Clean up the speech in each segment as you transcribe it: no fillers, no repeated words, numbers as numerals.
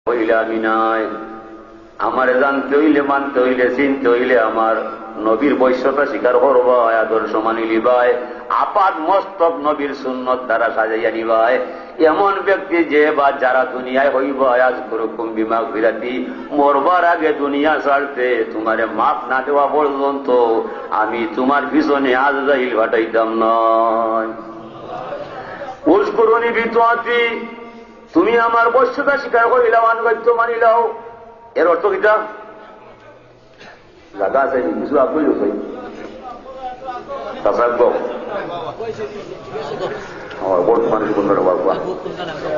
হইলে আমি নাই। আমার জানতে হইলে, মানতে হইলে, চিনতে হইলে আমার নবীর বৈশ্যতা স্বীকার করবাই, আদর্শ মানি লিবাই, আপাদ মস্তক নবীর সুন্নত দ্বারা সাজাইয়া নিবাই। এমন ব্যক্তি যে বা যারা দুনিয়ায় হইব আজ করুকুম বিমা ফিরাতি, মরবার আগে দুনিয়া ছাড়তে তোমারে মাপ না দেওয়া পর্যন্ত আমি তোমার পিছনে আজ জাহিল ঘটাইতাম নয়। উস্কুরুনি বিতুয়াতি, তুমি আমার বৈশ্যতা স্বীকার করিলাও, আনুগত্য মানিলাও। এর অর্থ কিটা জায়গা আছে কিছু আপনি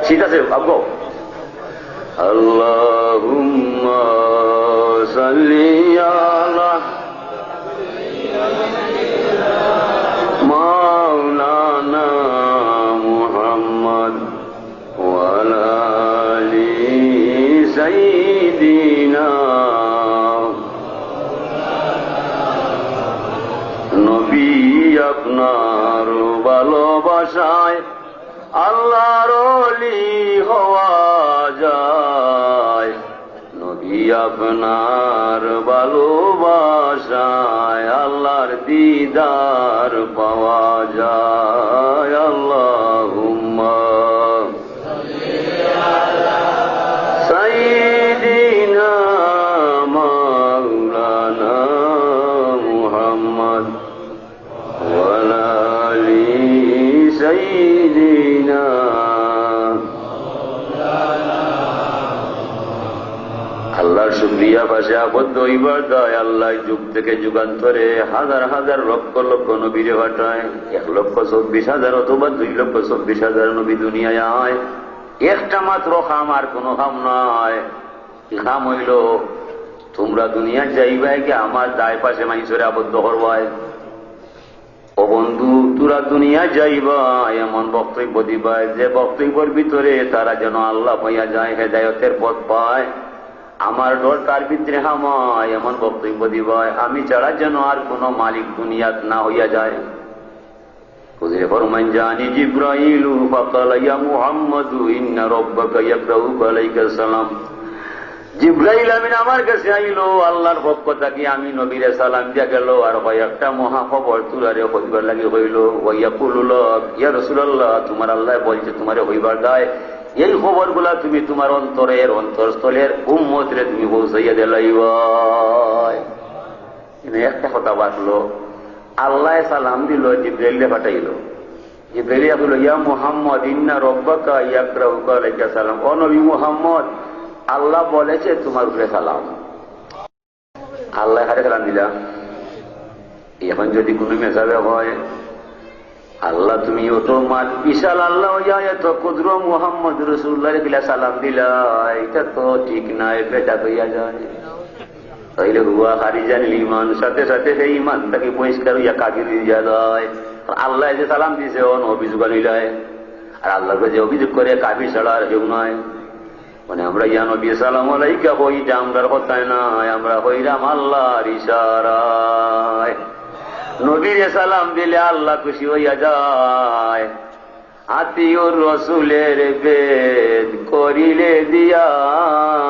ঠিক আছে আব্ব। আল্লাহুম্মা সাল্লি আলা মাওলানা মুহাম্মদ ওয়া আলা আলি সাইয়্যিদিনা। নবী আপনার ভালোবাসায় আল্লাহর ওলি হওয়া যায়। নবী আপনার ভালোবাসায় আল্লাহর দিদার পাওয়া যায়। আল্লাহুম্মা সাইয়্যিদিনা মাওলানা মুহাম্মদ ওয়া আলা আলি সাইয়্যিদিনা। আল্লাহর শুকরিয়া পাশে আবদ্ধ হইবার দায় আল্লাহ যুগ থেকে যুগান্তরে হাজার হাজার লক্ষ লক্ষ নবীরে পাঠায়। 1,24,000 অথবা 2,24,000 নবী দুনিয়ায় আয়। একটা মাত্র খাম, আর কোন খাম নয়। খাম হইল তোমরা দুনিয়া যাইবাই কে আমার দায় পাশে মানুষের আবদ্ধ করবাই। ও বন্ধু, তোরা দুনিয়া যাইবা এমন বক্তব্য দিবাই যে বক্তব্যের ভিতরে তারা যেন আল্লাহ পাইয়া যায়, হেদায়তের পথ পায়। আমার ডর তার ভিতরে হামায় এমন বক্তব্য দিবাই আমি ছাড়া যেন আর কোন মালিক দুনিয়াত না হইয়া যায়। খুদে ফরমান জানি জিব্রাইলু ফাকাল ইয়া মুহাম্মাদু ইন্না রাব্বাকা ইয়াকরাউ আলাইকা সালাম। জিব্রাইল আমিন আমার কাছে আইলো, আল্লাহর পক্ষ থেকে আমি নবীরে সালাম দিয়া গেল, আর কয়েকটা মহা খবর তুলারে হইবার লাগি হইল। ওয়াইয়াকুলুল ইয়া রাসূলুল্লাহ, তোমার আল্লাহ বলছে তোমারে হইবার দায় এই খবরগুলা তুমি তোমার অন্তরের অন্তরস্থলের উম্মতরে তুমি পৌঁছাইয়া দিলাইবা। একটা কথা বাঁচলো, আল্লাহ সালাম দিল, জিব্রাইলে পাঠাইল। জিব্রাইল বলল ইয়া মুহাম্মদ ইন্না রাব্বাকা ইয়াকরাউ আলাইকা সালাম। ও নবী মুহাম্মদ, আল্লাহ বলেছে তোমার উপরে সালাম। আল্লাহ হারে সালাম দিলা। এখন যদি কোনো মেসাবে হয় আল্লাহ তুমি ওটো মাল বিশাল আল্লাহ এত ক্ষুদ্র মুহাম্মদ রাসূলুল্লাহ বিলা সালাম দিলা, এটা তো ঠিক নাই, বেটা হইয়া যায়। তাইলে হুয়া খারিজান ইমান, সাথে সাথে সেই ইমানটাকে পরিষ্কার হইয়া কাফির হইয়া যায়। আল্লাহ যে সালাম দিছে অন অভিযোগ আনিলায়, আর আল্লাহকে যে অভিযোগ করে কাফির ছাড়া আর কেউ নয়। মানে আমরা ইয়া নবী সালামু আলাইকা হইটা আমরার কথায় নাই, আমরা হইলাম আল্লাহর ইশারায়। নবীরে সালাম দিলে আল্লাহ খুশি হইয়া যায়। আতিউর রাসূলের বেদ করিলে দিয়ান,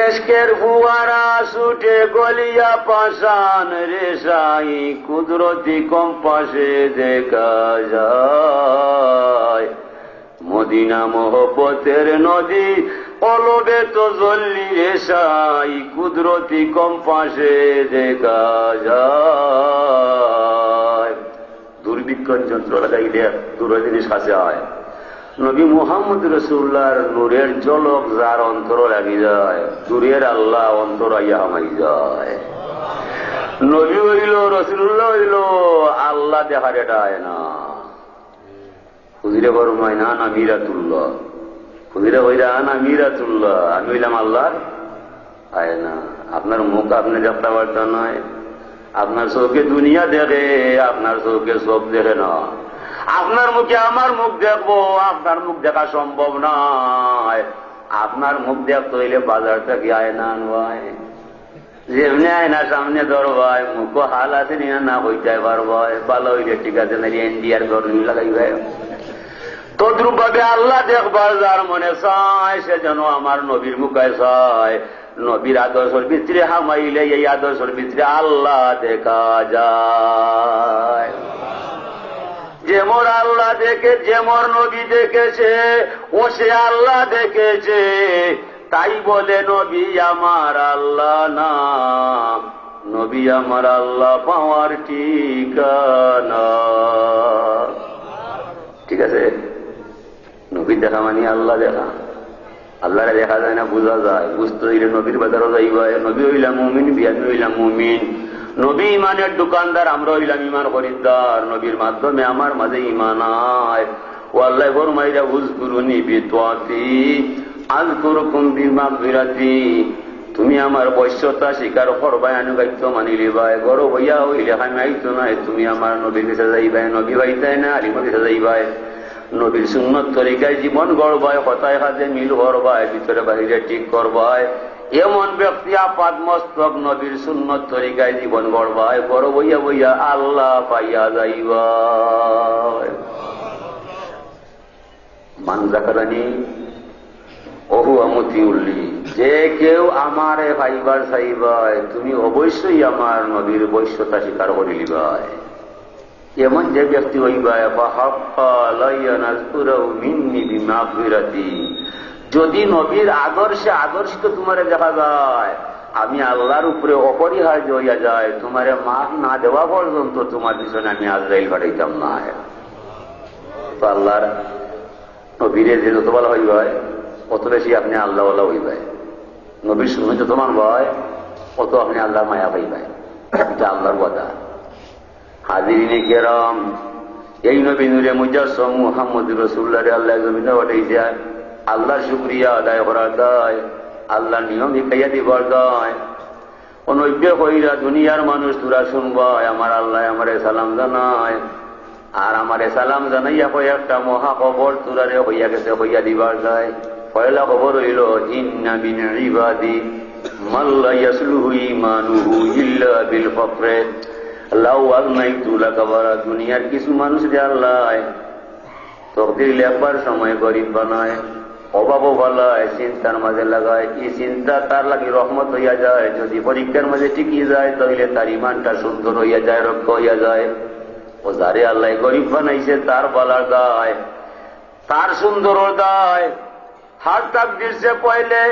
এশকের ফুয়ারা ছুটে গলিয়া পাশান, রেশাই কুদরতি কম্পাসে দেখা যায়। মদিনা মহব্বতের নদী অলবে তো জল্লি, রেশাই কুদরতি কম্পাসে দেখা যায়। দুর্ভিক্ষণ যন্ত্র লাগাইলে দূর জিনিস কাছে হয়। নবী মুহাম্মদ রাসূলুল্লাহর নূরের ঝলক যার অন্তর লাগি যায়, দূরের আল্লাহ অন্তর আইয়া হামাই যায়। নবী হইল, রাসূলুল্লাহ হইল, আল্লাহ দেখার এটা হয় না। খুদিরে বরমাই না না মিরাতুল্লাহ, খুদিরে হইরা না মিরাতুল্লাহ, আমি হইলাম আল্লাহর আয় না। আপনার মুখ আপনি দেখতে পারতেন নয়, আপনার চোখে দুনিয়া দেখে, আপনার চোখে সব দেখে না। আপনার মুখে আমার মুখ দেখবো, আপনার মুখ দেখা সম্ভব নয়। আপনার মুখ দেখতে হইলে বাজার থেকে আয়না আনবায়, যেমনি আয়না সামনে ধরবায়, মুখ হাল আছে না হইতে পারবায়, ভালো হইলে ঠিক আছে, না ইন্ডিয়ার গরমি লাগাইবে। তদ্রুপ ভাবে আল্লাহ দেখবার যার মনে চায় সে যেন আমার নবীর মুখে চায়। নবীর আদর্শের ভিতরে হামাইলে এই আদর্শের ভিতরে আল্লাহ দেখা যায়। যেমন আল্লাহ দেখে, যেমন নবী দেখেছে ও সে আল্লাহ দেখেছে, তাই বলে নবী আমার আল্লাহ না, নবী আমার আল্লাহ পাওয়ার ঠিকানা। ঠিক আছে, নবী দেখা মানে আল্লাহ দেখা। আল্লাহরে দেখা যায় না, বোঝা যায়। বুঝতে হইলে নবীর বাজারও যাইবা। নবী হইলাম মুমিন, বিয়ামি হইলাম মুমিন। নবী ইমানের দোকানদার, আমরা হইলাম ইমান খরিদ্দার। নবীর মাধ্যমে আমার মাঝে ইমান আয়। ও আল্লাহ ফরমাইরা উযকুরুনি বিতাআতি আযকুরুকুম বিমাগফিরাতি। তুমি আমার বৈশ্যতা স্বীকার করবাই, আনুগত্য মানি লিবাই। গরব হইয়া হইলে আমি আইতো না, তুমি আমার নবীর কাছে যাইবাই। নবী বাইতাই না, আলিমের কাছে যাইবাই। নবীর সুন্নত তরিকায় জীবন গড়বায়, কথায় হাতে মিল করবায়, ভিতরে বাহিরে ঠিক করবায়। এমন ব্যক্তি আপাদ মস্তক নবীর সুন্নত তরিকায় জীবন গড়বায়, বড় বইয়া বইয়া আল্লাহ পাইয়া যাইবা। মান যাকারানি ওহু আমতি উল্লি, যে কেউ আমারে ভাইবার চাইবায় তুমি অবশ্যই আমার নবীর বৈশ্যতা স্বীকার করে লিবায়। এমন যে ব্যক্তি হইবায় যদি নবীর আদর্শে আদর্শিত তোমারে দেখা যায়, আমি আল্লাহর উপরে অপরিহার্য হইয়া যায়, তোমারে মাফ না দেওয়া পর্যন্ত তোমার পিছনে আমি আজরাইল পাঠাইতাম না। তো আল্লাহর নবীরে যে যত ভালো হইবায় অত বেশি আপনি আল্লাহ হইবায়। নবীর শুনে যত মানবায় অত আপনি আল্লাহ মায়া পাইবায়। এটা আল্লাহর কথা। হাজিরিনে কেরাম, এই নবী নূরে মুজাসসাম মুহাম্মদ রাসূলুল্লাহ আল্লাহ জমিনে পাঠাইছে আল্লাহর শুকরিয়া আদায় করার দায়, আল্লাহর নিয়ম শিখাইয়া দিবার দায়। অনৈক্য কইরা দুনিয়ার মানুষ তোরা শুনবায় আমার আল্লাহ আমারে সালাম জানায়, আর আমারে সালাম জানাইয়া কয়েকটা মহা খবর তোরারে হইয়া গেছে হইয়া দিবার দায়। পয়লা খবর হইল ইন্না মিন ইবাদি মান লা ইয়াসলুহু ঈমানুহু ইল্লা বিল ফাকর লাউ আগনাইতু লাকাবারা। দুনিয়ার কিছু মানুষ যে আল্লাহ তকদির লেখবার সময় গরিব বানায়, অভাবও বালায়, চিন্তার মাঝে লাগায়। এই চিন্তা তার লাগি রহমত হইয়া যায়। যদি পরীক্ষার মাঝে টিকিয়ে যায় তাহলে তার ইমানটা সুন্দর হইয়া যায়, রক্ষা হইয়া যায়। ও যারে আল্লাহ গরিব বানাইছে তার বালার দায়, তার সুন্দর দায়। हर तकदीर से पहले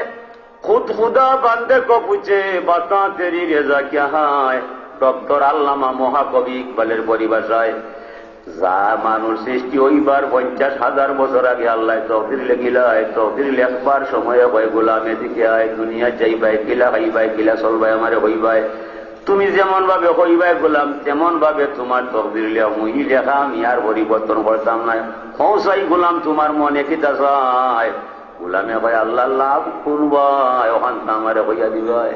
खुद खुदा बंदे को पूछे बता तेरी रेजा क्या है। डॉक्टर আল্লামা মহাকবি ইকবালের পরিভাষায় যা মানুষ সৃষ্টি হইবার 50,000 বছর আগে আল্লাহ তকদির লেখিলায়। তকদির লেখবার সময় হয় গোলামে দিকে আয়, দুনিয়া যাইবাই, কিলা খাইবাই, কিলা চলবাই, আমারে হইবাই। তুমি যেমন ভাবে হইবাই গোলাম তেমন ভাবে তোমার তকদির মুই লেখা আমি আর পরিবর্তন করতাম না। হৌসাই গোলাম তোমার মনে কিতা চায়, গোলামে হয় আল্লাহ লাভ করবাই, ওখান আমারে হইয়া দিবাই।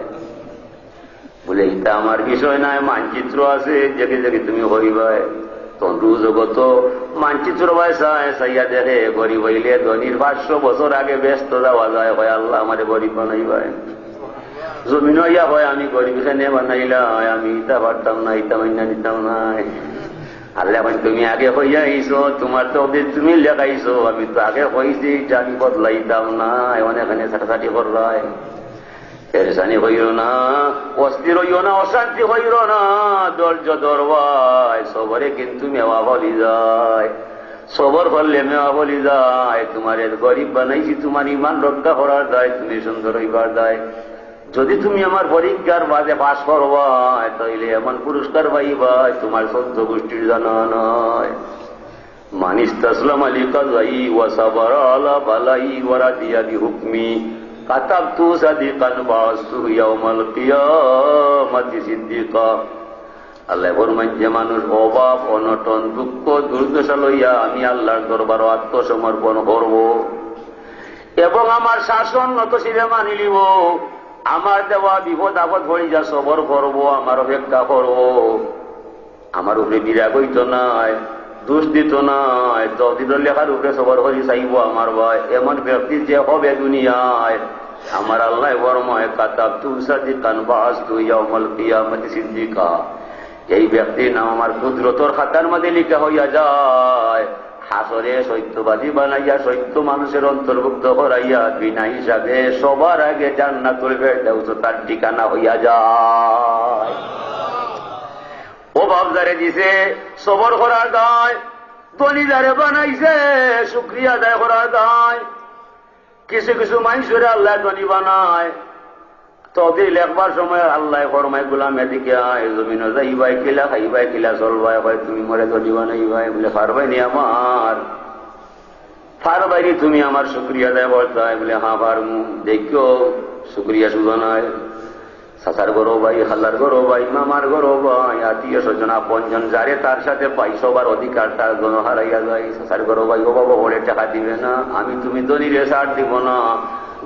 বলে এটা আমার বিষয় নাই, মানচিত্র আছে দেখে দেখে তুমি হইবাই। তন্ডু জগত মানচিত্র চায় চাইয়া দেখে গরিব হইলে ধনির 500 বছর আগে ব্যস্ত যাওয়া যায়, হয় আল্লাহ আমারে গরিব বানাইবাই। জমিন হইয়া হয় আমি গরিব খানে বানাইলাম, আমি ইটা পারতাম না, ইটা মাইনা নিতাম নাই। আল্লাহ তুমি আগে হইয়া আইছো, তোমার তো তুমি লেখাইছো, আমি তো আগে হয়েছি, আমি বদলাইতাম না। এখানে ছাটাছাটি করলাই, পেরেশানি হইল না, অস্থির হইও না, অশান্তি হইল না, ধৈর্য ধরবাই। সবরে কিন্তু মেওয়া বলি যায়, সবর করলে মেওয়া বলি যায়। তোমার গরিব বানাইছি তোমার ইমান রক্ষা করার দায়, তুমি সুন্দর হইবার দায়। যদি তুমি আমার পরীক্ষার বাদে পাশ করবাই তাইলে এমন পুরস্কার পাইবাই তোমার 14 গোষ্ঠীর জানা নয়। মানিস তাসলাম আলী কাজাই ওয়া সাবারা আলা বালাই ওয়া রাদিয়া বিহুকমি কাতাবতু সাদিকান বাসু ইয়াউমাল কিয়ামাতি সিদ্দিকা। আল্লাহ ফরমান যে মানুষ অভাব অনটন দুঃখ দুর্দশা লইয়া আমি আল্লাহর দরবারে আত্মসমর্পণ করব এবং আমার শাসন নতশিরে মানি লিব, আমার দেওয়া বিপদ আপদ হয়ে যা সবর করবো, আমার অপেক্ষা করবো, আমার উপরে বিরাগ হইত নাই, দোষ দিত নাই, তদিত লেখার উপরে সবর করি চাইব আমার ভাই। এমন ব্যক্তি যে হবে দুনিয়ায় আমার আল্লাহ বরমায় কাতাবতু সাদিকান বাসতু ইয়াউমাল কিয়ামাতি সিদ্দিকা। এই ব্যক্তির নাম আমার কুদরতর খাতার মধ্যে লিখা হইয়া যায়। হাসরে সত্যবাদী বানাইয়া সত্য মানুষের অন্তর্ভুক্ত করাইয়া বিনা হিসাবে সবার আগে জান্নাতুল ফেরদাউস তার ঠিকানা হইয়া যায়। ও বাপদারে দিছে সবর করার দায়, ধনী যারে বানাইছে শুকরিয়া আদায় করার দায়। কিছু কিছু মানুষেরা আল্লাহ ধনী বানায়, তদের লেখবার সময় আল্লাহ ফরমায় গোলাম এদিকে আয়, জমিন যাইবাই কিলা খাইবাই কিলা চলবাই, হয় তুমি মরে ধনী বানাইবাই বলে পারবাই নি আমার, পারবাইনি তুমি আমার শুকরিয়া আদায় করতে বলে হ্যাঁ পারমু। দেখো শুকরিয়া শুধু নয়, চাচার গরো ভাই, খালার গরো ভাই, মামার গরো ভাই, আত্মীয় স্বজন আপনজন যারে তার সাথে পাই সবার অধিকার তার জন হারাইয়া যায়। চাচার গরো ভাই ও বাবা ওরে টাকা দিবে না, আমি তুমি ধনীরে ছাড় দিব না,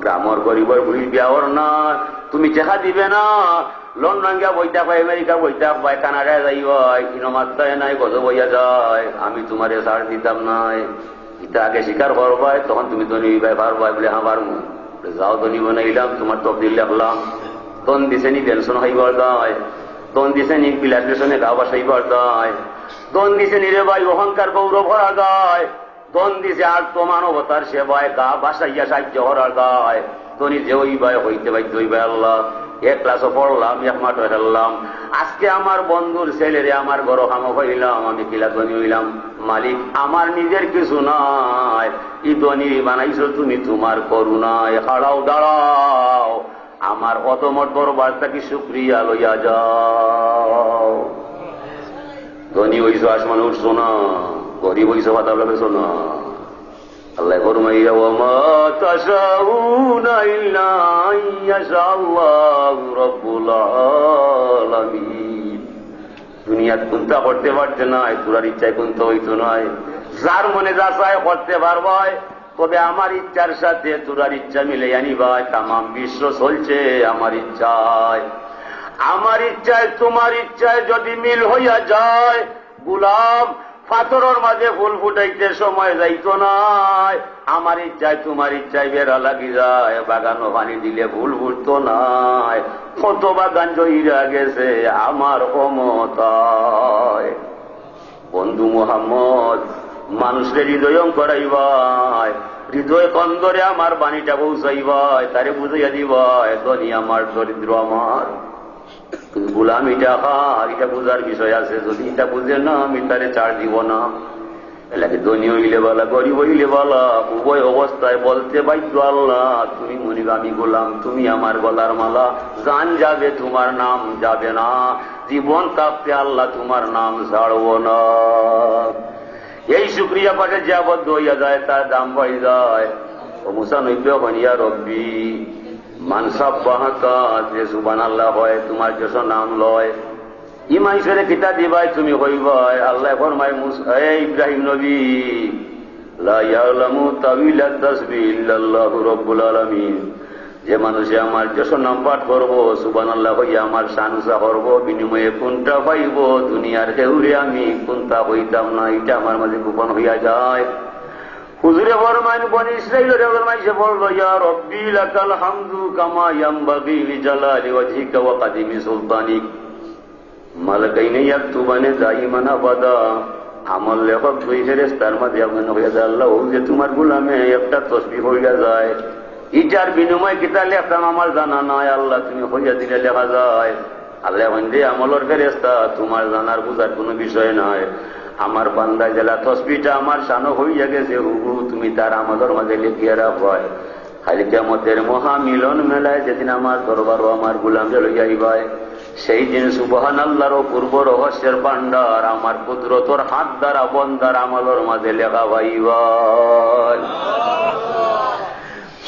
গ্রামর গরিবর বুড়ির বিয়াওর না, তুমি টাকা দিবে না, লন্ডন গিয়া বইটা পাই, আমেরিকা বইটা পাই, কানাডায় যাই হয়, ইনমাত্রায় নাই গজ বইয়া যায়, আমি তোমারে ছাড় দিতাম নাই। এটা আগে স্বীকার করবাই, তখন তুমি ধনী হইবাই পারবাই বলে হ্যাঁ পারমু। যাও ধনী বানাইলাম, তোমার তকদির লেখলাম। তন দিছে নি পেনশন হইবার দায়, তন দিছে নি বিলাস পেছনে গা বাসাইবার দায়, দন দিছে নি রে ভাই অহংকার গৌরব হওয়া দায়, দন দিছে আর তো মানবতার সেবায় গা বাসাইয়া সাহায্য করার দায়। তনি যে হইবাই হইতে বাধ্য হইবাই আল্লাহ। এক ক্লাসও পড়লাম, এক মাঠে খেললাম, আজকে আমার বন্ধুর ছেলেরে আমার গরো হামো হইলাম, আমি কিলা ধনী হইলাম। মালিক আমার নিজের কিছু নাই, ই ধনী বানাইছো তুমি তোমার করুণায়, হারাও দাঁড়াও আমার অতমর দরবার থাকি শুকরিয়া লইয়া যাও। ধনী হইছো আসমানে উঠছো না, গরিব হইছো পাতা লাগেছো না। আল্লাহ ফরমাইয়া ওয়া তাশাউনা ইল্লা আইয়াশাআল্লাহু রাব্বুল আলামিন। দুনিয়াত কোনটা করতে পারতে নাই, তোরার ইচ্ছায় কোনটা হইতো নাই। যার মনে যা চায় করতে পারবাই, তবে আমার ইচ্ছার সাথে তোরার ইচ্ছা মিলে আনি ভাই। তাম বিশ্ব চলছে আমার ইচ্ছায়, আমার ইচ্ছায় তোমার ইচ্ছায় যদি মিল হইয়া যায়, গুলাম পাথরের মাঝে ফুল ফুটাইতে সময় যাইতো নাই, আমার ইচ্ছায় তোমার ইচ্ছায় বেড়া লাগি যায়, বাগানো পানি দিলে ফুল ফুটতো নাই, কত বাগান জয়ীরা গেছে আমার ক্ষমতায়। বন্ধু মুহাম্মদ মানুষের হৃদয় করাইবাই, হৃদয় কন্দরে আমার বাণীটা পৌঁছাইবাই, তারে বুঝাইয়া দিবাই ধনী আমার দরিদ্র আমার। গুলাম এটা এটা বুঝার বিষয় আছে, যদি এটা বুঝে না আমি তারে ছাড় দিব না। এলাকে ধনী হইলে বলা গরিব হইলে বলা, উভয় অবস্থায় বলতে বাধ্য আল্লাহ তুমি মনিব আমি গোলাম, তুমি আমার গলার মালা। জান যাবে তোমার নাম যাবে না, জীবন থাকতে আল্লাহ তোমার নাম ছাড়ব না। এই শুকরিয়া পাঠে যে আবদ্ধ হইয়া যায় তার দাম পাই যায়। ও মুসা নইবে হনিয়া রব্বি মানসাব্বাহাকা, যে সুবহানাল্লাহ হয় তোমার যশো নাম লয়, ইমান ঈশ্বরে কিতা দিবাই তুমি হইবাই। আল্লাহ ফরমায় মুসা ইব্রাহিম নবী লা ইয়ালামু তাওয়িলাত তাসবিহ ইল্লাল্লাহু রাব্বুল আলামিন, যে মানুষে আমার যশো নাম পাঠ করবো সুবহানাল্লাহ হইয়া আমার শান উঁচা করবো, বিনিময়ে কোনটা পাইব দুনিয়ার কেউরে আমি কোনটা হইতাম না, এটা আমার মাঝে গোপন হইয়া যায়। হুজুরে ফরমাইন বনি ইসরাঈলের ফরমাইছে বলল ইয়া রব্বি লাকাল হামদু কামা ইয়ামবাগি লিজালালি ওয়াজহিকা ওয়া কাদিমি সুলতানিক মালাকাইনি ইয়াকতুবানি দাইমান আবাদা। আমল লেখক দুই ফেরেশতার মাঝে এমন হইয়া যায় আল্লাহ যে তোমার গোলামে একটা তসবিহ হইয়া যায়, ইটার বিনিময় কিতা লেখতাম আমার জানা নাই, আল্লাহ তুমি হইয়া দিলে লেখা যায়। আল্লাহ যে আমলের ফেরেশতা তোমার জানার বুঝার কোনো বিষয় নয়, আমার বান্দা জেলা তসবিটা আমার শানো হইয়া গেছে, হুবু তুমি তার আমলের মাঝে লিখিয়া রাখবাই। খালি কিয়ামতের মহামিলন মেলায় যেদিন আমার দরবার আমার গুলাম লইয়া আইবাই, সেই দিন সুবহানাল্লাহর পূর্ব রহস্যের ভান্ডার আমার কুদরতর হাত দ্বারা বন্দার আমলের মাঝে লেখা পাইবাই।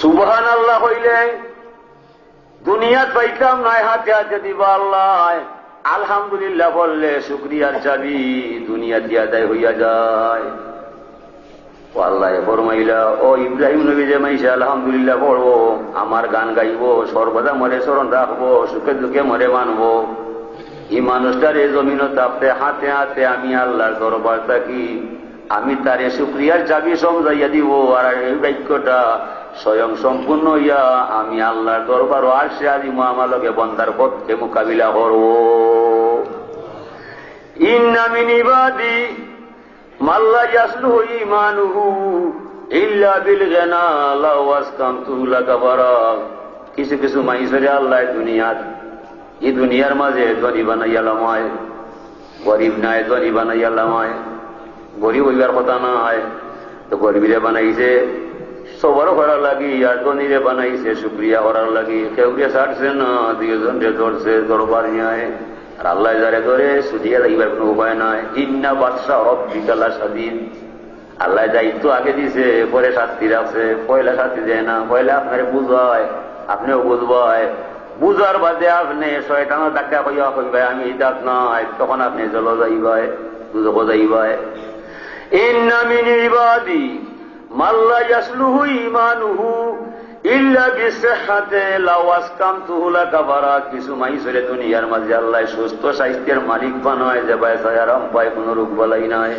সুবহানাল্লাহ হইলে দুনিয়াত পাইতাম নাই, হাতে হাতে দিবা আল্লাহ। আলহামদুলিল্লাহ বললে শুকরিয়ার চাবি দুনিয়াতে আদায় হইয়া যায়। ও আল্লাহ ফরমাইলা ও ইব্রাহিম নবী যে মাইসে আলহামদুলিল্লাহ পড়বো, আমার গান গাইবো, সর্বদা মরে স্মরণ রাখবো, সুখে দুঃখে মরে মানবো, এই মানুষটার এই জমিন তাপতে হাতে হাতে আমি আল্লাহর দরবার থাকি, আমি তারে শুকরিয়ার চাবি সমঝাইয়া দিব। আর এই বাক্যটা স্বয়ং সম্পূর্ণ হইয়া আমি আল্লাহর দরবার আরশে আজিম আমালকে বন্দার পথকে মোকাবিলা করব। ইন্না মিন ইবাদি মাল্লা ইয়াসলুহু ঈমানুহু ইল্লা বিল গিনা লাউ আসকামতুহু লাকাবারা। কিছু কিছু মানুষের আল্লাহ এই দুনিয়ার মাঝে ধনী বানাইয়া লামায়, গরিব নাই ধনী বানাইয়া লামায়। গরিব হইবার কথা নাই, তো গরিবরে বানাইছে সবর করার লাগি, আর ধনীরে বানাইছে শুক্রিয়া করার লাগি। কেউকে ছাড়ছে না, দুইজনরে ধরছে দরবার নিয়ে। আর আল্লাহ যারে ধরে সুদিয়া যাইবার কোন উপায় নাই। ইন্না বাদশা রব্বিকা লাশাদীদ। আল্লাহ দায়িত্ব আগে দিছে, পরে শাস্তি রাখছে। পয়লা শাস্তি দেয় না, পয়লা আপনারে বুঝায়, আপনিও বুঝবায়। বুঝার বাদে আপনি শয়তানের ডাক্কা কইয়া কইবাই আমি ইদাত নাই, তখন আপনি জল যাইবাই, দুজক যাইবাই। ইন্না মিন ইবাদি মাল্লা ইয়াসলুহু ঈমানুহু ইল্লা বিসিহহাতি লাউ আসকামতুহু লাকাবারা। কিছু মানুষের দুনিয়ার মাঝে আল্লাহ সুস্থ স্বাস্থ্যের মালিক বানায়, যে বাই আরাম পায়, কোন রোগ বালাই নাই,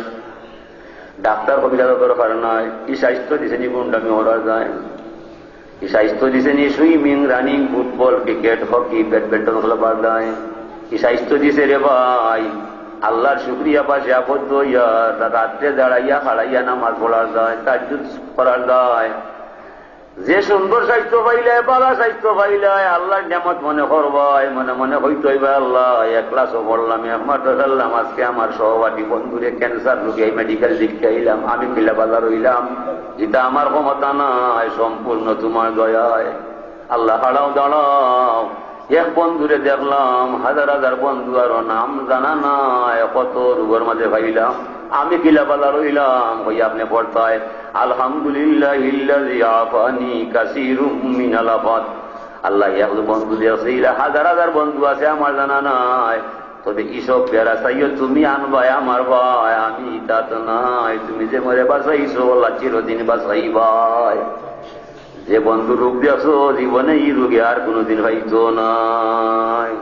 ডাক্তার কবিরাজের দরকার নাই। কি স্বাস্থ্য দিছেনি গুন্ডামি হরা যায়, কি স্বাস্থ্য দিছেনি swimming, running, football, cricket, hockey, badminton খেলাবার যায়। কি স্বাস্থ্য দিছে রে ভাই আল্লাহর শুকরিয়া পাশে আবদ্ধ হইয়া রাত্রে দাঁড়াইয়া খাড়াইয়া নামাজ পড়ার যায়, তাহাজ্জুদ করার যায়। যে সুন্দর স্বাস্থ্য পাইলে, বালা স্বাস্থ্য পাইলে আল্লাহর নিয়ামত মনে করবাই, মনে মনে হইতে হইবে আল্লাহ এক ক্লাসও পড়লাম, এক মাত্র ফেললাম, আজকে আমার সহপাঠী বন্ধুরে ক্যান্সার রোগী মেডিকেল দিকে আইলাম, আমি পিলা বাজার হইলাম। এটা আমার ক্ষমতা নাই, সম্পূর্ণ তোমার দয়ায়। আল্লাহ হাড়াও দাঁড়াও। এক বন্ধুরে দেখলাম, হাজার হাজার বন্ধু, আরো নাম জানা নাই, কত রোগের মাঝে ভাইলাম, আমি কিলা বাজার হইলাম। ওই আপনি পড়তায় আলহামদুলিল্লাহিল্লাযী আফানি কাসীরুম মিনাল আফাত। আল্লাহ এক বন্ধু দিয়েছে, হাজার হাজার বন্ধু আছে আমার জানা নাই। তবে ইসব পেয়ারা চাইও তুমি আনবাই আমার ভাই, আমি তাত নাই। তুমি যে মরে বাঁচাইছো আল্লাহ চিরদিন বাঁচাইবাই। যে বন্ধু রোগ দিয়েছ জীবনে এই রোগে আর কোনদিন হইতো নাই।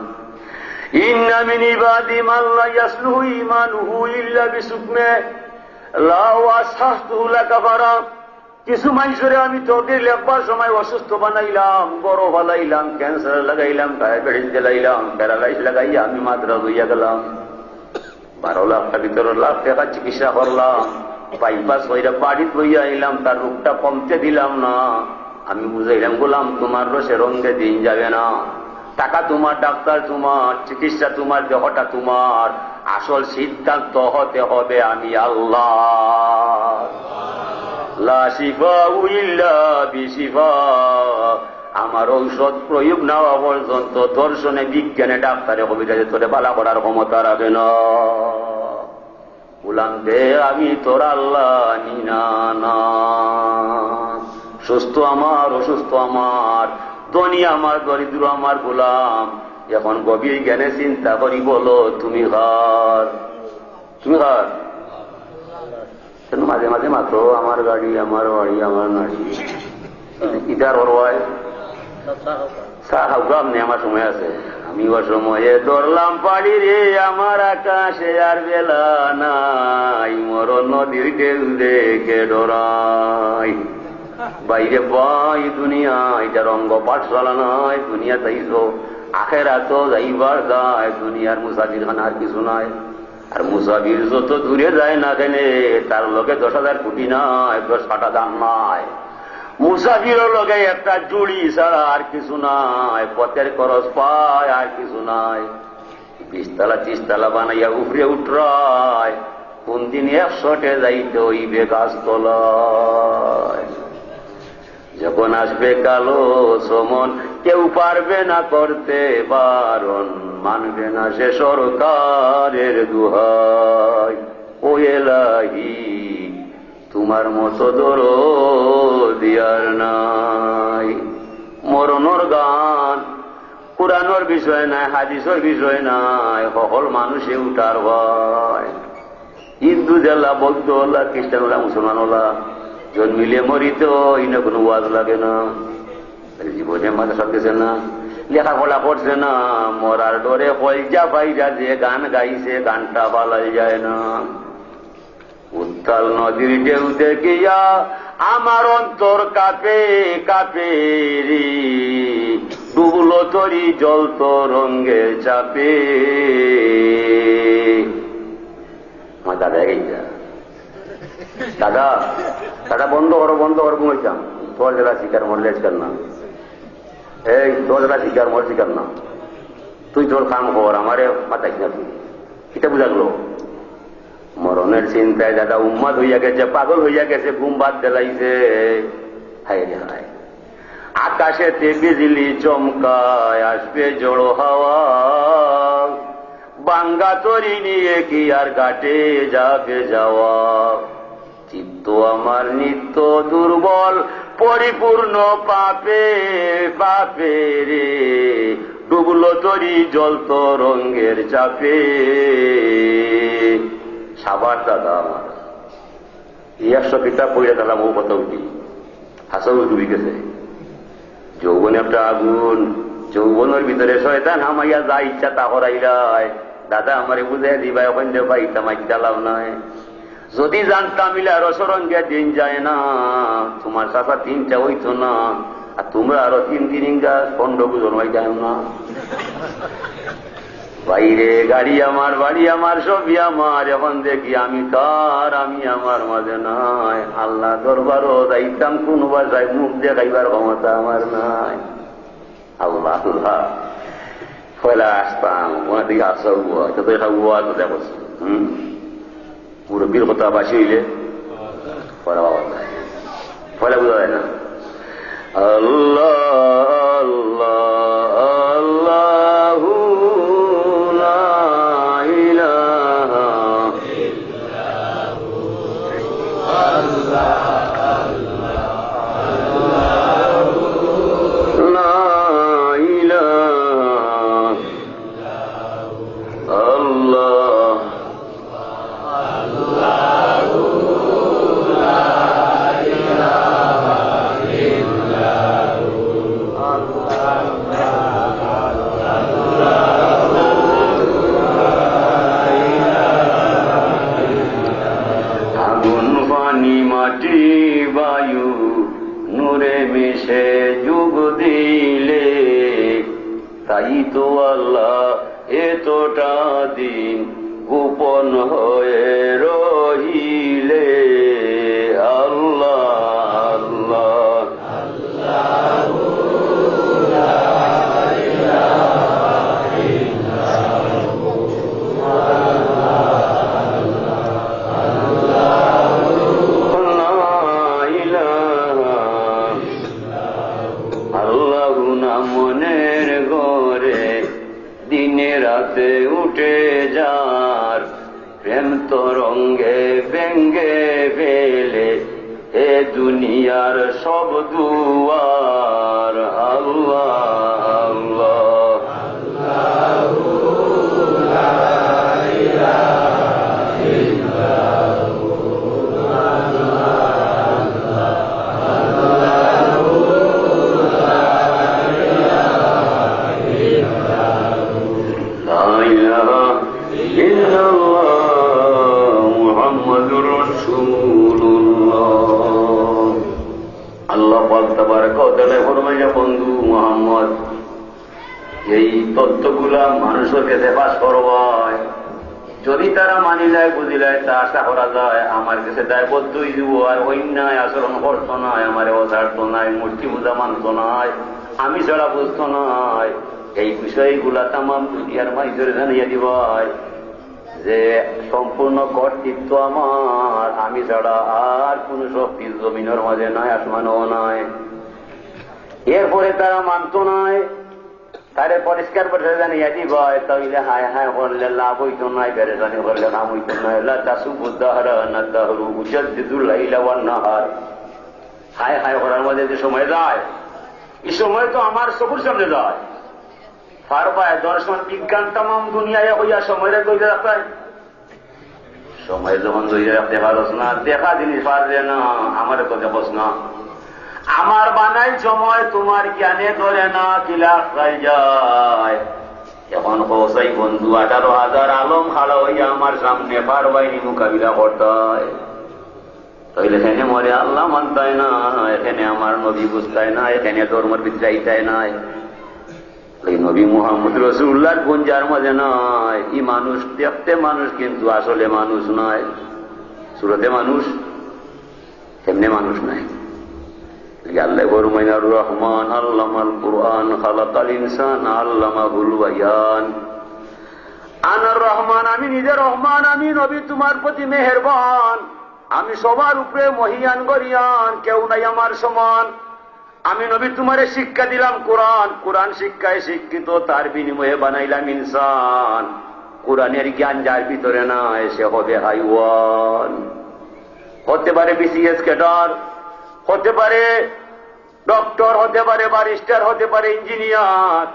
ইন্না মিন ইবাদি মান লা ইয়াসলুহু ঈমানুহু ইল্লা বিসুকমে লাউ আসহাতুহু লাকাফারা। কিছু মানুষের আমি তোদের লেখবার সময় অসুস্থ বানাইলাম, বড় বানাইলাম, ক্যান্সার লাগাইলাম, ডায়াবেটিস দিলাইলাম, প্যারালাইস লাগাইয়া আমি মাদ্রাজ হইয়া গেলাম। 12 লাখ টাকা 15 লাখ টাকা চিকিৎসা করলাম, বাইপাস হইয়া বাড়িত লইয়া আইলাম, তার রোগটা কমতে দিলাম না। আমি বুঝাইলাম গোলাম তোমার রসে রঙে দিন যাবে না, টাকা তোমার, ডাক্তার তোমার, চিকিৎসা তোমার, দেহটা তোমার, আসল সিদ্ধান্ত হতে হবে আমি আল্লাহ। লা শিফাউ ইল্লা বিশিফা। আমার ঔষধ প্রয়োগ নেওয়া পর্যন্ত দর্শনে, বিজ্ঞানে, ডাক্তারে, কবিরাজে তোরে বালা করার ক্ষমতা রাখে না। গোলাম দে আমি তোর আল্লাহ নিনা না। সুস্থ আমার, অসুস্থ আমার, ধনী আমার, দরিদ্র আমার, গোলাম। এখন গভীর জ্ঞানে চিন্তা করি বলো তুমি ঘর, তুমি ঘর কেন মাঝে মাঝে মাত্র আমার গাড়ি, আমার বাড়ি, আমার নাড়ি, ইটার হরওয়ায় চা খাওয়াম নেই, আমার সময় আছে। আমি ও সময়ে ধরলাম পাড়ি রে, আমার আকাশে আর বেলা নাই, মর নদীর ঢেউ দেখে ডরাই। বাইরে বাই দুনিয়া, এটা রঙ্গ পাঠশালা নয়, দুনিয়া তাইছো আখেরাত যাইবার যায়। দুনিয়ার মুসাফির খান আর কিছু নাই। আর মুসাফির যত দূরে যায় না কেন, তার লোকে 10,000 কোটি নাই, 10,000 দাম নাই। মুসাফিরের লোকে একটা জুড়ি ছাড়া আর কিছু নাই, পথের খরচ পায় আর কিছু নাই। 20 তলা 30 তলা বানাইয়া উপরে উঠরায়, কোন দিন 100টে যাইতে হইবে গাছতলায়। যখন আসবে কালো সমন, কেউ পারবে না করতে বারণ, মানবে না সে সরকারের দুহাই। ও এলাহি তোমার মতো দরদি আর নাই। মরণর গান, কোরআনের বিষয় নাই, হাদিসের বিষয় নাই, সকল মানুষে উঠার ভয়। হিন্দু জেলা, বৌদ্ধ হলা, খ্রিস্টান হলা, মুসলমান হলা, জন্মিলে মরিতে ইনে কোনো ওয়াজ লাগে না। জীবনে মাথা সরতেছে না, লেখাপড়া করছে না, মরার ডরে কলজা বাইরা যে গান গাইছে, গানটা পালাই যায় না। উত্তাল নদীর ঢেউ দেখিয়া আমার অন্তর কাঁপে কাঁপে রে, ডুবলো তরি জল তো রঙের চাপে। মাথা দেখে যা দাদা দাদা বন্ধ করো ঘুমাইতাম। তোর যারা শিকার মরলে শিকার না, এই তোর যারা শিকার মর শিকার না, তুই তোর কাম কর, আমারে মাতাইস না তুই। এটা বুঝাগলো মরণের চিন্তায় দাদা উম্মাদ হইয়া গেছে, পাগল হইয়া গেছে, ঘুম বাদ দেলাইছে। হায় রে হায়, আকাশেতে বিজলি চমকায়, আসবে জড়ো হাওয়া, বাঙ্গা তরি নিয়ে কি আর ঘাটে যাবে যাওয়া। চিত্ত আমার নিত্য দুর্বল, পরিপূর্ণ পাপে পাপে রে, ডুবলো তরি জলত রঙের চাপে। সাবার দাদা আমার 100 কিতাব পড়ে দিলাম, ও কথা উঠি হাসাও ডুবি গেছে। যৌবনে একটা আগুন, যৌবনের ভিতরে শয়তান হামাইয়া যা ইচ্ছা তা করাইলাই। দাদা আমারে বুঝাই দিবা, ওখান দিয়ে পাইতা মাইতা লাভ নাই। যদি জানতাম মিলা রসরঙ্গে দিন যায় না, তোমার চাষা 3টা হইতো না, আর তোমরা আরো 3 গাছ 15 বুঝন হয়ে যায় না। বাইরে গাড়ি আমার, বাড়ি আমার, সবই আমার, এখন দেখি আমি কার, আমি আমার মাঝে নাই। আল্লাহ দরবারও যাইতাম, কোন বাসায় মুখ দেখাইবার ক্ষমতা আমার নাই। আল্লাহ আল্লাহ পয়লা আসতাম, ওনার দিকে আসা বুয়া, তো এটা বুয়া কথা বলছি। মুরব্বীর কথা বাসি হইলে পয়লা বাবা যায়, পয়লা বোঝা যায় না। আল্লাহ আল্লাহ আল্লাহু লা ইলাহা ইল্লাহু, আল্লাহ আল্লাহু লা ইলাহা আল্লাহ আল্লাহু লা ইলাহা ইল্লাহু, আগুন পানি মাটি বায়ু নূরে মিশে যুগ দিলে, তাই তো আল্লাহ এতটা দিন গোপন হয়ে রহিলে। আল্লাহ আল্লাহ আল্লাহু লা ইলাহা ইল্লাহু, আল্লাহু না মনের ঘরে দিনে রাতে উঠে যার, প্রেম তরঙ্গে ব্যঙ্গে ফেলে এ দুনিয়ার সব দুয়ার। আল্লাহ আল্লাহ আল্লাহু লা ইলাহা ইল্লাহু, আল্লাহু লা ইলাহা ইল্লাহু, লা ইলাহা ইল্লাল্লাহ মুহাম্মাদুর রাসূলুল্লাহ। আল্লাহ পাক তাবারক ওয়া তাআলা ফরমাইয়া, বন্ধু মুহাম্মদ, এই তত্ত্বগুলা মানুষের কাছে পাশ করবাই, যদি তারা মানিলায় বুঝিলায় তা আশা করা যায় আমার কাছে দায়বদ্ধই দিব। আর অন্যায় আচরণ করত নাই, আমার অধার্থ নাই, মূর্তি পূজা মানত নাই, আমি ছাড়া বুঝত নাই, এই বিষয়গুলা তামাম দুনিয়ার মাইজরে জানিয়ে দিবাই যে সম্পূর্ণ কর্তৃত্ব আমার, আমি ছাড়া আর কোন শক্তি জমিনের মাঝে নাই, আসমানও নাই। এরপরে তারা মানত নাই, তারে পরিষ্কার করে জানিয়ে দিবাই, তাইলে হায় হায় করলে লাভ হইত নাই, বেরেজানি করলে নাম হইত নাই। লা তাসুবুদ্দাহরা না তাহরু উজাদ্দিদুল লাইলা ওয়ান নাহার, হায় হায় করার মধ্যে যে সময় যায়, এই সময় তো আমার চকুর সামনে যায়। পারবায় দর্শন বিজ্ঞান তামাম দুনিয়ায় হইয়া সময়ের কইতে রাখতে, সময় যখন ধরে রাখতে পারস না, দেখা জিনিস পারবে না, আমার তো দেখস না। আমার বানাই সময় তোমার জ্ঞানে ধরে না, কিলা খাই যায়। এখন পৌঁছাই বন্ধু 18,000 আলম খাড়া হইয়া আমার সামনে, পারবাইনি মোকাবিলা করতে হয়। তাইলে এখানে মরে আল্লাহ মানতায় না, এখানে আমার নবী বুঝতায় না, এখানে ধর্মের বিদ্যাইতায় নাই। এই নবী মুহাম্মদ রাসূলুল্লাহর গুঞ্জার মাঝে নয়। এই মানুষ দেখতে মানুষ, কিন্তু আসলে মানুষ নয়। সুরতে মানুষ, এমনি মানুষ নাই। আল্লাহ ফরমাইনার রহমান আল্লামাল কুরআন খালাকাল ইনসান আল্লামাহুল বায়ান। আনার রহমান, আমি নিজে রহমান, আমি নবী তোমার প্রতি মেহেরবান, আমি সবার উপরে মহিয়ান গরিয়ান, কেউ নাই আমার সমান। আমি নবী তোমারে শিক্ষা দিলাম কোরআন, কোরআন শিক্ষায় শিক্ষিত, তার বিনিময়ে বানাইলাম ইনসান। কোরআনের জ্ঞান যার ভিতরে নাই সে হবে হাইওয়ান। হতে পারে বিসিএস ক্যাডার, হতে পারে ডক্টর, হতে পারে ব্যারিস্টার, হতে পারে ইঞ্জিনিয়ার,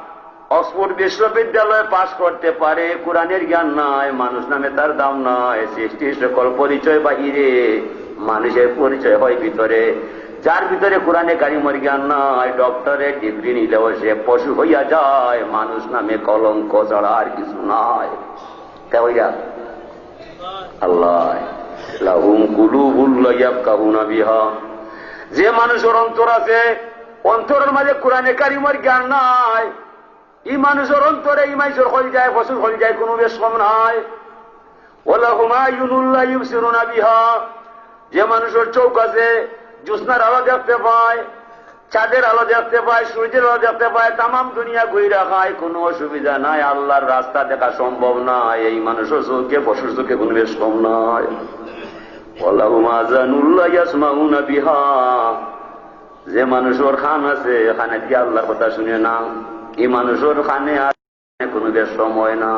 অক্সফোর্ড বিশ্ববিদ্যালয়ে পাশ করতে পারে, কোরআনের জ্ঞান নাই, মানুষ নামে তার দাম নাই। সৃষ্টির সকল পরিচয় বাহিরে, মানুষের পরিচয় হয় ভিতরে। যার ভিতরে কোরআনে কারিমর জ্ঞান নাই, ডক্টরের ডিগ্রি নিলেও সে পশু হইয়া যায়, মানুষ নামে কলঙ্ক ছাড়া আর কিছু নাই। আল্লাহ লাহুম কুলুবুন লা ইয়াফকাহুনা বিহা, যে মানুষের অন্তর আছে, অন্তরের মাঝে কোরআনে কারিমর জ্ঞান নাই, এই মানুষের অন্তরে এই মানুষের হল যায়, পশুর হল যায়, কোনো বেশম নাই। ওয়ালাহুম আয়ুনুন লা ইউবসিরুনা বিহা, যে মানুষের চোখ আছে, জ্যোৎস্নার আলো দেখতে পায়, চাঁদের আলো দেখতে পায়, সূর্যের আলো দেখতে পায়, তামাম দুনিয়া ঘুরে খায়, কোনো অসুবিধা নাই, আল্লাহর রাস্তা দেখা সম্ভব নয়। এই মানুষের চোখে পশুর চোখে কোনো বেশ কম নয়। ওয়ালাহুম আযানুন লা ইয়াসমাউনা বিহা, যে মানুষের খান আছে, খানে দিয়ে আল্লাহর কথা শুনে না, এই মানুষের খানে আর কোনো বেশ সময় না।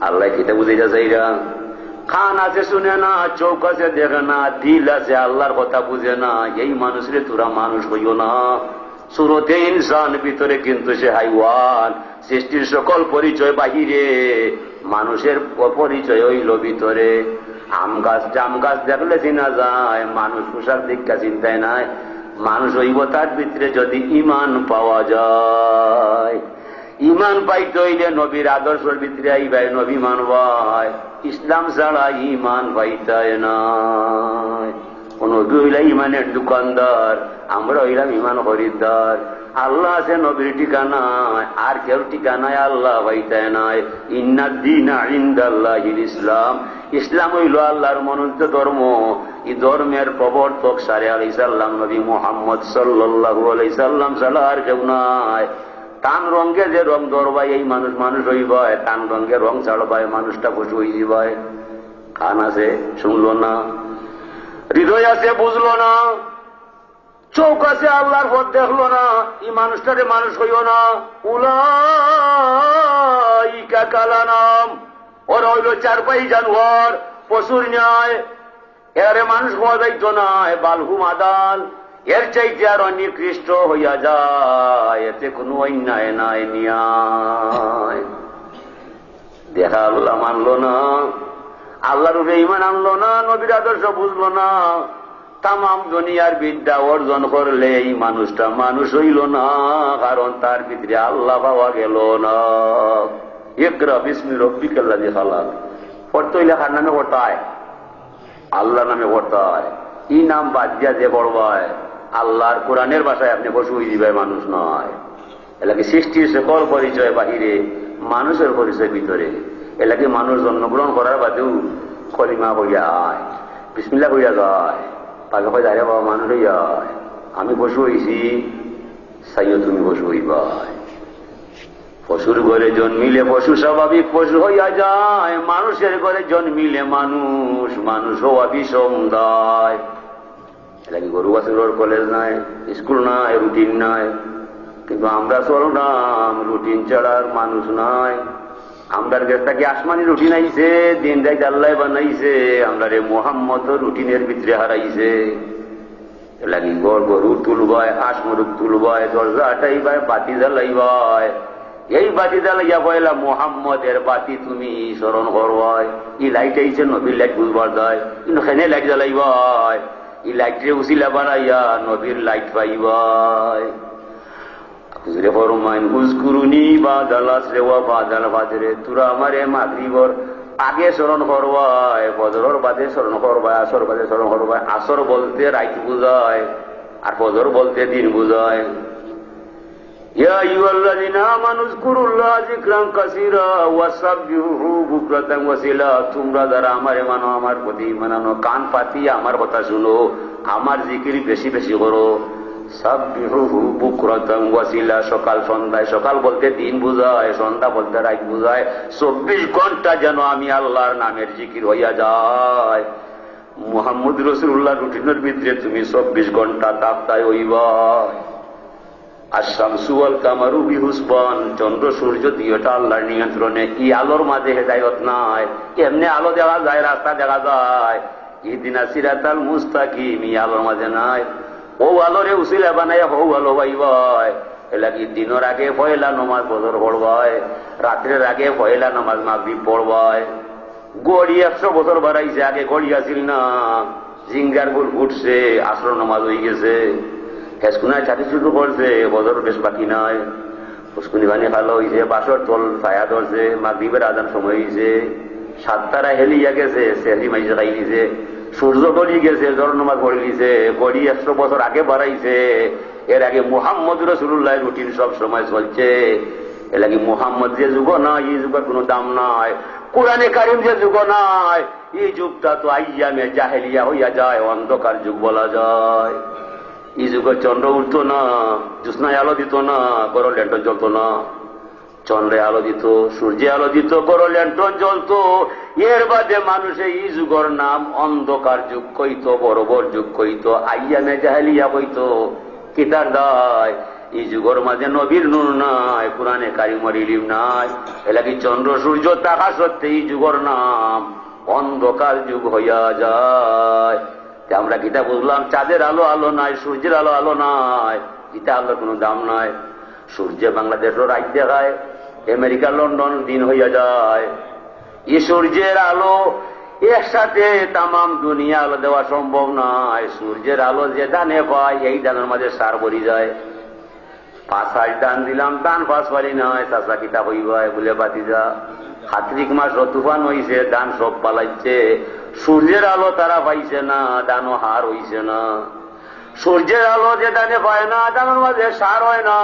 আল্লাহ কিতা বুঝাইতে চাইরা, খান আছে শুনে না, চোখ আছে দেখে না, দিল আছে আল্লাহর কথা বুঝে না, এই মানুষরে তোরা মানুষ হইও না। সুরতে ইনসান, ভিতরে কিন্তু সে হাইওয়ান। সৃষ্টির সকল পরিচয় বাহিরে, মানুষের পরিচয় হইল ভিতরে। আম গাছ জাম গাছ দেখলে চিনা যায়, মানুষ পোশাক দীক্ষা চিন্তায় নাই। মানুষ হইব তার ভিতরে যদি ইমান পাওয়া যায়। ইমান পাইতে হইলে নবীর আদর্শের ভিতরে আইবাই, নবী মানবাই। ইসলাম ছাড়া ইমান পাইতায় নাই। নবী হইলা ইমানের দোকানদার, আমরা হইলাম ইমান খরিদ্দার। আল্লাহ আছে নবীর ঠিকানায়, আর কেউ ঠিকানায় আল্লাহ পাইতায় নাই। ইন্নাদ্দীনা ইনদাল্লাহিল ইসলাম, ইসলাম হইল আল্লাহর মনোনীত ধর্ম। এই ধর্মের প্রবর্তক সারে আলাইহিস সালাম নবী মুহাম্মদ সাল্লাল্লাহু আলাইহি সাল্লাম ছাড়া আর কেউ নাই। তান রঙে যে রং ধরবাই এই মানুষ মানুষ হইবাই, তান রঙে রং ছাড়বাই মানুষটা পশু হয়ে যাবাই। কান আছে শুনলো না, হৃদয় আছে বুঝলো না, চোখ আছে আল্লাহর পথ দেখলো না, এই মানুষটারে মানুষ হইও না। উলাইকা কালানাম, ওরা হইল চারপাই জানোয়ার, পশুর ন্যায়। এরে মানুষ হওয়া যাইত নাই, বালহুম আদাল, এর চাইতে আর নিকৃষ্ট হইয়া যায়, এতে কোনো অন্যায় নাই, ন্যায়। দেখা আল্লাহ মানলো না, আল্লাহর উপরে ঈমান আনলো না, নবীর আদর্শ বুঝলো না, তামাম দুনিয়ার বিদ্যা অর্জন করলে এই মানুষটা মানুষ হইল না, কারণ তার ভিতরে আল্লাহ পাওয়া গেল না। ইকরা বিসমি রাব্বিকাল্লাযী খালাক, পড়তে হইলে কার নামে পড়তে হয়? আল্লাহ নামে পড়তে হয়। এই নাম বাদ দিয়া যে পড়বায়, আল্লাহর কোরআনের ভাষায় আপনি পশু হয়ে দিবে, মানুষ নয়। এলাকে সৃষ্টির সকল পরিচয় বাহিরে, মানুষের পরিচয় ভিতরে। এলাকে মানুষ জন্মগ্রহণ করার বাদেও কলিমা হইয়া আয়, বিসমিল্লাহ হইয়া যায়, পাকে হয় দাঁড়িয়ে বাবা মানুষ হইয়া আয়, আমি পশু হইছি, সাইও তুমি পশু হইবাই। পশুর ঘরে জন্মিলে পশু স্বাভাবিক পশু হইয়া যায়, মানুষের ঘরে জন্মিলে মানুষ মানুষ হওয়া বিষম দায়। এলাকি গরু বাছুরের কলেজ নাই, স্কুল নাই, রুটিন নাই, কিন্তু আমরা চললাম রুটিন ছাড়ার মানুষ নাই। আমরার কাছে আসমানি রুটিন আইছে, দিন রাত আল্লাহ বানাইছে, আমরা রে মোহাম্মদ রুটিনের ভিতরে হারাইছে। এলাকি গরু তুলবায়, হাঁস মুরগ তুলবায়, দরজা আটাইবায়, বাতি জ্বালাইবায়, এই বাতি জ্বালাইয়া পয়লা মোহাম্মদের বাতি তুমি স্মরণ করবায়। এই লাইট আইছে নবীর লাইট বুঝবার যায়, কিন্তু সেনে লাইট জ্বালাইবায়, এই লাইটে উচিলা বানাইয়া নবীর লাইট পাইবাই। হুজুরে ফরমাইন উযকুরুনি বাদাল আসরে ওয়া বাদাল ফাজরে, তোরা আমারে মাগরিবর আগে স্মরণ করবাই, ফজরের বাদে স্মরণ করবাই, আসর বাদে স্মরণ করবাই। আসর বলতে রাইত বুঝায়, আর ফজর বলতে দিন বুঝায়। ইয়া আইয়ুহাল্লাযীনা আমানু যকুরুল্লাহা যিকরান কাসীরা ওয়াসাব্বিহুহু বুকরাতান ওয়াসিলা। তোমরা যারা আমারে মানো, আমার প্রতি ঈমান আনো, কান পাতিয়া আমার কথা শুনো, আমার জিকির বেশি বেশি করো। সাব্বিহুহু বুকরাতান ওয়াসিলা, সকাল সন্ধ্যায়। সকাল বলতে দিন বুঝায়, সন্ধ্যা বলতে রাত বুঝায়। 24 ঘন্টা যেন আমি আল্লাহর নামের জিকির হইয়া যায়। মুহাম্মদ রাসূলুল্লাহ রুটিনের ভিতরে তুমি 24 ঘন্টা তাকতায় হইবা। আশ-শামসু ওয়াল কামারু বিহুসবান, চন্দ্র সূর্য দুইটা আল্লাহর নিয়ন্ত্রণে। এই আলোর মাঝে হেদায়েত নাই। এমনি আলো দেখা যায়, রাস্তা দেখা যায়, ইহদিনাস সিরাতাল মুস্তাকিম, এই আলোর মাঝে নাই। ও আলোরে উসিলা বানায় হৌ আলো পাইবাই। এলাকি দিনের আগে পয়লা নামাজ ফজর পড়বাই, রাত্রের আগে পয়লা নামাজ মাগরিব পড়বাই। গড়ি 100 বছর বাড়াইছে, আগে গড়ি আসিল না। জিঙ্গার গুল উঠছে, আসর নামাজ হয়ে গেছে। হেসকুনায় ছাতি শুরু করছে, বছর বেশ বাকি নাই। ফুসকুনি পানি খালো হয়েছে, বাসর তল ছায়া ধরছে, মাগরিবের আজান সময় হয়েছে। 7 তারা হেলিয়া গেছে, সেহরি মাইজে খাই দিছে। সূর্য গলি গেছে, জোর নামাজ পড়ে দিছে। গড়ি 100 বছর আগে বাড়াইছে। এর আগে মুহাম্মদ রাসূলুল্লাহ রুটিন সব সময় চলছে। এর আগে মুহাম্মদ যে যুগ নাই, এই যুগের কোনো দাম নাই। কোরআনে কারিম যে যুগ নাই, এই যুগটা তো আইয়ামে জাহেলিয়া হইয়া যায়, অন্ধকার যুগ বলা যায়। এই যুগে চন্দ্র উঠতো না, জ্যোৎস্নায় আলো দিত না, গরল ল্যান্টন জ্বলতো না। চন্দ্রে আলো দিত, সূর্যে আলো দিত, গরল ল্যান্টন জ্বলতো। এর বাদে মানুষে এই যুগের নাম অন্ধকার যুগ কইত, বরবর যুগ কইত, আইয়ামে জাহেলিয়া কইত। কিতার দায় এই যুগের মাঝে নবীর নূর নাই, কোরআনে কারিমের ইলম নাই। এলাকি চন্দ্র সূর্য থাকা সত্ত্বে এই যুগের নাম অন্ধকার যুগ হইয়া যায়। আমরা গীতা বুঝলাম, চাঁদের আলো আলো নাই, সূর্যের আলো আলো নাই, গীতা আলোর কোনো দাম নাই। সূর্যে বাংলাদেশের রাত দেখায়, আমেরিকা লন্ডন দিন হইয়া যায়। এই সূর্যের আলো একসাথে তামাম দুনিয়া আলো দেওয়া সম্ভব নয়। সূর্যের আলো যে দানে পায়, এই দানের মাঝে সার ভরি যায়। 5 দান দিলাম, দান 5 পারি নয়, চাষা কিতাব হইবায় বলে বাতিজা। কার্তিক মাস তুফান হইছে, দান সব পালাইছে। সূর্যের আলো তারা পাইছে না, দানও হার হইছে না। সূর্যের আলো যে দানে পায় না, দানের মাঝে সার হয় না।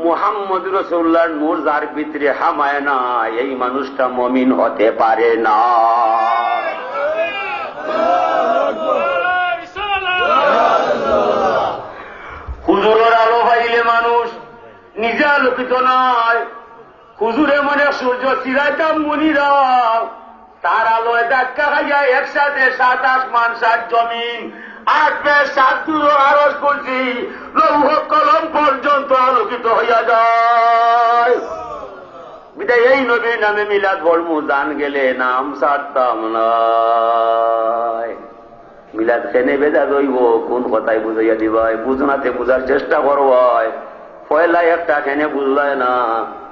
মুহাম্মদ রাসূলুল্লাহর নূর যার ভিতরে হামায় না, এই মানুষটা মুমিন হতে পারে না। হুজুরের আলো পাইলে মানুষ নিজে আলোকিত নয়। হুজুরে মনে সূর্য চিরাইতাম মুনিরা, তার আলোয় ধাক্কা খাইয়া একসাথে 7 আসমান 7 জমিন 8 পেশ 7 দূর আরজ করছি, লৌহ কলম পর্যন্ত আলোকিত হইয়া যায়। বিদায় এই নবীর নামে মিলাদ বলমু, জান গেলে নাম ছাড়তাম না। মিলাদ খেনে বেজা দইব, কোন কথায় বুঝাইয়া দিবাই, বুঝনাতে বুঝার চেষ্টা করবাই। পয়লা একটা খেনে বুঝলায় না,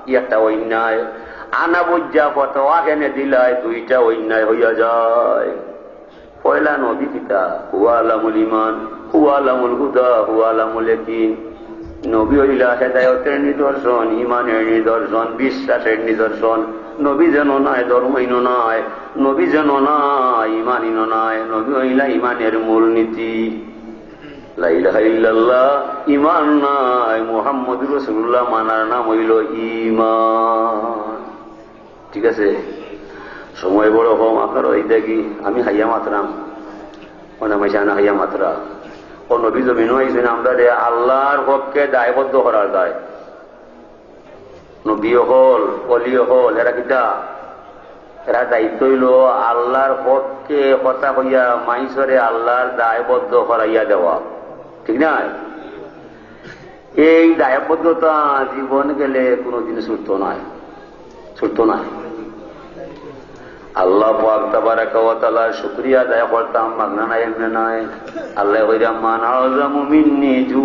ই একটা অন্যায়। আনা বুঝা ফতোয়া খেনে দিলাই, 2টা অন্যায় হইয়া যায়। পয়লা নবী কিতা, হুয়া আলামুল ইমান, হুয়া আলামুল হুদা, হুয়া আলামুল ইয়াকিন। নবী হইলা হেদায়েতের নিদর্শন, ইমানের নিদর্শন, বিশ্বাসের নিদর্শন। নবী যেন নাই, ধর্মহীন নয়। নবী যেন নাই, ইমানহীন নয়। নবী হইলা ইমানের মূলনীতি। লা ইলাহা ইল্লাল্লাহ ইমান নাই, মুহাম্মদুর রাসূলুল্লাহ মানার নাম হইল ইমান। ঠিক আছে, সময় বড় কম, আপনার ওই দেখি আমি হাইয়া মাত্রাম, মাইশানা হাইয়া মাত্রা। ও নবী জমিন হয়েছেন আমরা আল্লাহর পক্ষে দায়বদ্ধ করার দায়। নবী হল, অলি হল, এরা কিতা, এরা দায়িত্ব হইল আল্লাহর পক্ষে কথা কইয়া মাইসরে আল্লাহর দায়বদ্ধ করাইয়া দেওয়া। ঠিক না? এই দায়বদ্ধতা জীবন গেলে কোনদিন ছুটতো নাই, ছুটতো নাই। আল্লাহ পাক তাবারাকা ওয়া তাআলা শুকরিয়া আদায় করতাম, মাগনা নাই এমনি নাই। আল্লাহ কইরা মান আযমু মিন্নি